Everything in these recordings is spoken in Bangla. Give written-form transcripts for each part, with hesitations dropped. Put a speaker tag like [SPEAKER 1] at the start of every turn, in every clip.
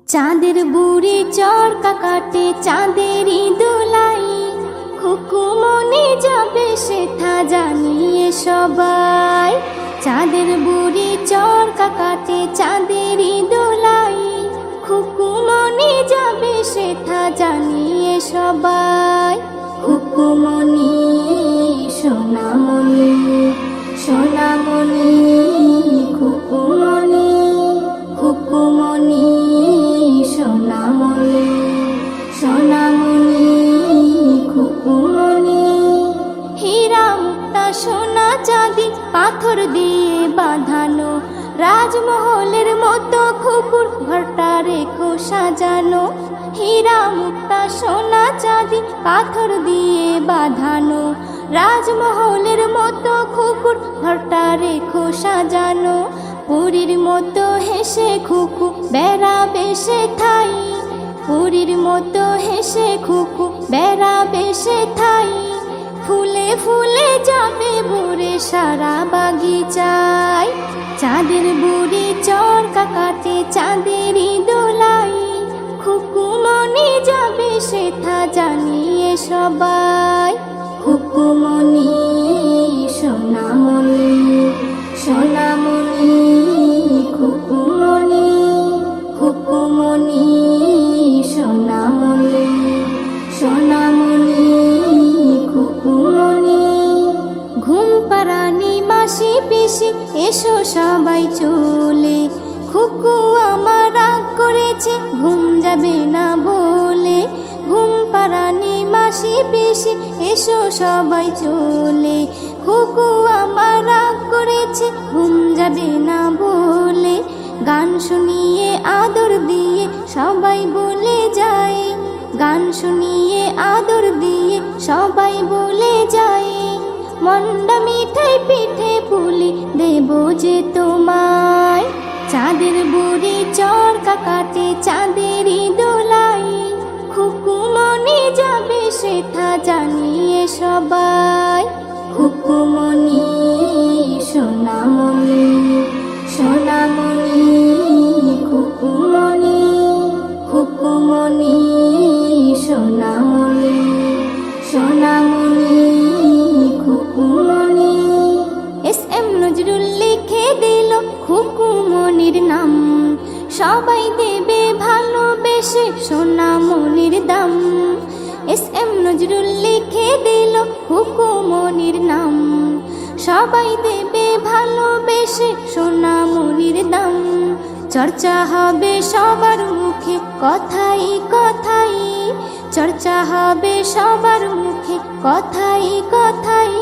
[SPEAKER 1] চাঁদের বুড়ি চরকা কাটে চাঁদেরই দোলাই, খুকুমনি যাবে সেটা জানিয়ে সবাই। চাঁদের বুড়ি চরকা কাটে চাঁদেরই দোলাই, খুকুমনি যাবে সেটা জানিয়ে সবাই। খুকুমনি সোনামণি সোনামণি, খুকুমনি খুকুমনি সোনামণি সোনামণি, খুকুমনি। হীরা মুক্তা সোনা চাঁদি পাথর দিয়ে বাঁধানো, রাজমহলের মতো খুকুর ঘরটা রেখো সাজানো। হীরা মুক্তা সোনা চাঁদি পাথর দিয়ে বাঁধানো, রাজমহলের মতো খুকুর ঘরটা রেখো সাজানো। পুরীর মতো হেসে খুকু বেড়াবে সে ঠাই, পুরীর মতো হেসে খুকু বেড়াবে সে ঠাই। ফুলে ফুলে যাবে ভরে সারা বাগিচায়, চাঁদের বুড়ি চরকা কাটে চাঁদেরই দোলাই, খুকুমনি যাবে সেটা জানিয়ে সবাই। খুকুমনি সোনামণি সোনামণি, খুকুমনি খুকুমনি সোনামণি সোনামণি, খুকুমনি। ঘুম পাড়ানি মাসি পিসি এসো সবাই চলে, খুকু আমার রাগ করেছে ঘুম যাবে না বলে। ঘুম পাড়ানি মাসি পিসি এসো সবাই চলে, খুকু আমার রাগ করেছে ঘুম যাবে না বলে। গান শুনিয়ে আদর দিয়ে সবাই বলে যায়, গান শুনিয়ে আদর দিয়ে সবাই বলে যায়। মন্ডা মিঠাই পিঠে পুলি দেব যে তোমায়, চাঁদের বুড়ি চরকা কাটে চাঁদেরই দোলাই, খুকুমনি যাবে সেটা জানিয়ে সবাই। খুকুমনি সোনামণি সোনামণি, খুকুমনি খুকুমনি সোনামণি সোনামণি, খুকুমনি। এস.এম. নজরুল লিখে দিল খুকুমনির নাম, সবাই দেবে ভালোবেসে সোনামণির দাম। এস.এম. নজরুল লিখে দিল খুকুমনির নাম, সবাই দেবে ভালোবেসে সোনামণির দাম। চর্চা হবে সবার মুখে কথাই কথাই, চর্চা হবে সবার মুখে কথাই কথাই।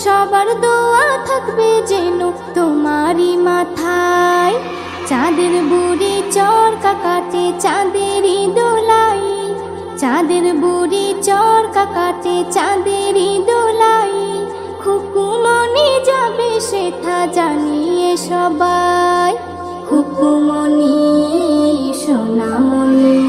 [SPEAKER 1] সবার দোয়া থাকবে যেন তোমারই মাথায়, চাঁদের বুড়ি চরকা কাটে চাঁদেরই দোলাই, চাঁদের বুড়ি চরকা কাটে চাঁদেরই দোলাই, খুকুমনি যাবে সেটা জানিয়ে সবাই। খুকুমনি সোনামণি